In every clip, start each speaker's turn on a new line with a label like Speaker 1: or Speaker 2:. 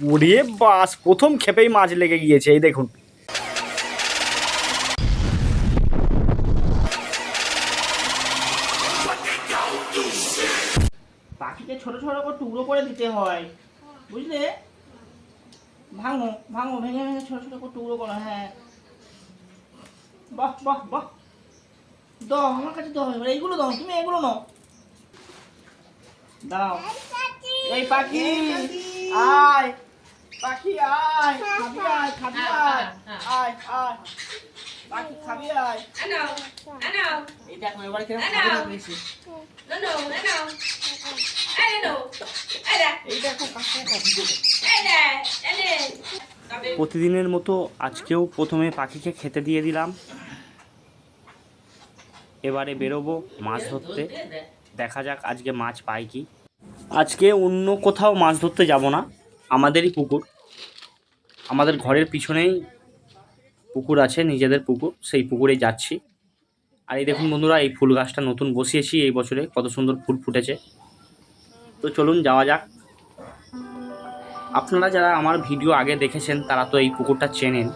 Speaker 1: ওরে বাস, প্রথম ক্ষেপেই মাছ লেগে গিয়েছে। এই দেখুন,
Speaker 2: পাখিকে ছোট ছোট করে টুকরো করে দিতে হয়, বুঝলে? ভাঙো ভাঙো, ভেঙে ভেঙে ছোট ছোট করে টুকরো করো। হ্যাঁ, বাহ বাহ বাহ, দাও আমার কাছে দাও। এবার এইগুলো দাও, তুমি এগুলো নাও, দাও। এই পাখি আয়, পাখি আয়, খাবি আয়, খাবি আয়, আয় আয়, পাখি খাবি আয়। এই দেখো এবার কিরকম খাবে না পেয়েছি। এই দেখো কাছে খাবি।
Speaker 1: প্রতিদিনের মতো আজকেও প্রথমে পাখিকে খেতে দিয়ে দিলাম। এবারে বেরোবো মাছ ধরতে, দেখা যাক আজকে মাছ পাই কি। আজকে অন্য কোথাও মাছ ধরতে যাব না, আমাদেরই পুকুর, আমাদের ঘরের পিছনেই পুকুর আছে, নিজেদের পুকুর, সেই পুকুরেই যাচ্ছি। আর এই দেখুন বন্ধুরা, এই ফুল গাছটা নতুন বসিয়েছি এই বছরে, কত সুন্দর ফুল ফুটেছে। তো চলুন যাওয়া যাক। আপনারা যারা আমার ভিডিও আগে দেখেছেন তারা তো এই পুকুরটা চেনেন,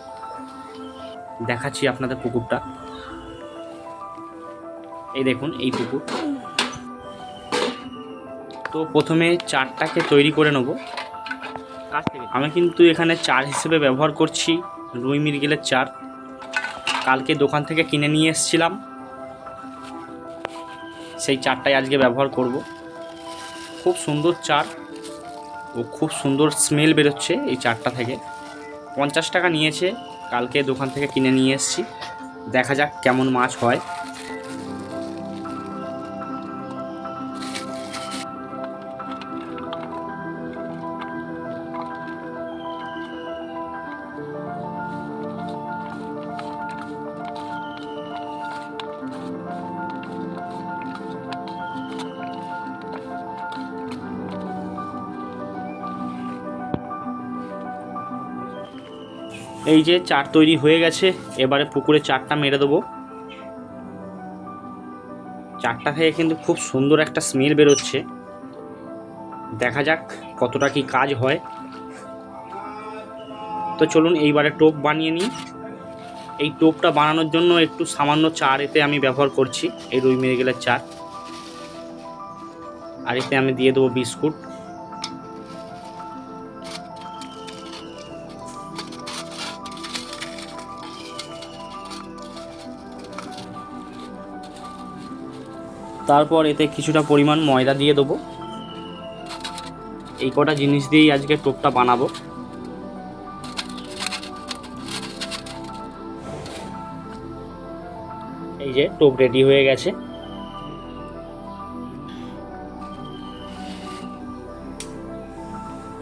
Speaker 1: দেখাচ্ছি আপনাদের পুকুরটা। এই দেখুন এই পুকুর। তো প্রথমে চারটাকে তৈরি করে নেব। আমি কিন্তু এখানে চার হিসেবে ব্যবহার করছি রুই মৃগেলের চার। কালকে দোকান থেকে কিনে নিয়ে এসেছিলাম, সেই চারটাই আজকে ব্যবহার করব। খুব সুন্দর চার ও খুব সুন্দর স্মেল বেরোচ্ছে এই চারটা থেকে। 50 টাকা নিয়েছে, কালকে দোকান থেকে কিনে নিয়ে এসেছি, দেখা যাক কেমন মাছ হয়। এই যে চার তৈরি হয়ে গেছে, এবারে পুকুরে চারটা মেরে দেবো। চারটা থেকে কিন্তু খুব সুন্দর একটা স্মেল বেরোচ্ছে, দেখা যাক কতটা কি কাজ হয়। তো চলুন এইবারে টোপ বানিয়ে নিই। এই টোপটা বানানোর জন্য একটু সামান্য চার এতে আমি ব্যবহার করছি, এই রুই মৃগেলের চার। আর এতে আমি দিয়ে দেবো বিস্কুট। তারপর এতে কিছুটা পরিমাণ ময়দা দিয়ে দেবো। এই কটা জিনিস দিয়েই আজকে টোপটা বানাবো। এই যে টোপ রেডি হয়ে গেছে।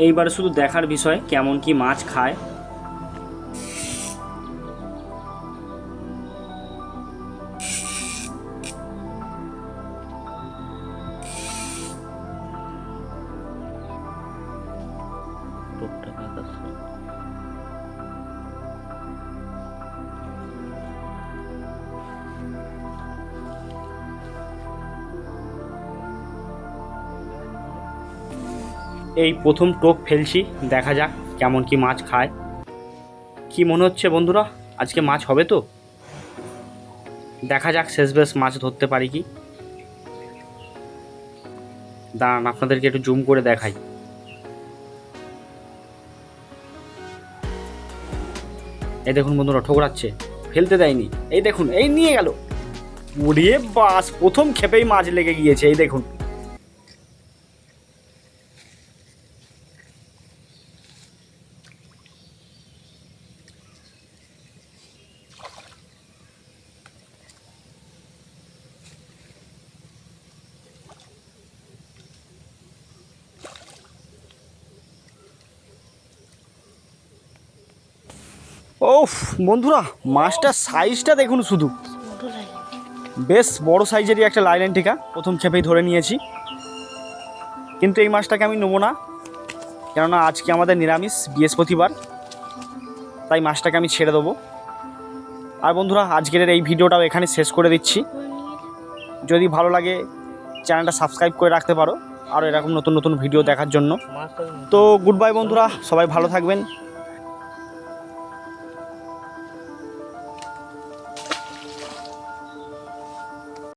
Speaker 1: এইবারে শুধু দেখার বিষয় কেমন কি মাছ খায়। এই প্রথম টোপ ফেলছি, দেখা যাক কেমন কি মাছ খায়। কি মনে হচ্ছে বন্ধুরা, আজকে মাছ হবে তো? দেখা যাক শেষ বেশ মাছ ধরতে পারি কি। দাঁড়ান আপনাদেরকে একটু জুম করে দেখাই। এই দেখুন বন্ধুরা, ঠোকরাচ্ছে, ফেলতে দেয়নি। এই দেখুন, এই নিয়ে গেল। ওরে বাস, প্রথম ক্ষেপেই মাছ লেগে গিয়েছে। এই দেখুন, ওফ বন্ধুরা, মাছটার সাইজটা দেখুন শুধু, বেশ বড় সাইজেরই একটা লাইলেন টিকা প্রথম ক্ষেপেই ধরে নিয়েছি। কিন্তু এই মাছটাকে আমি নেবো না, কেননা আজকে আমাদের নিরামিষ, বৃহস্পতিবার, তাই মাছটাকে আমি ছেড়ে দেবো। আর বন্ধুরা, আজকের এই ভিডিওটাও এখানে শেষ করে দিচ্ছি। যদি ভালো লাগে চ্যানেলটা সাবস্ক্রাইব করে রাখতে পারো, আরও এরকম নতুন নতুন ভিডিও দেখার জন্য। তো গুড বাই বন্ধুরা, সবাই ভালো থাকবেন।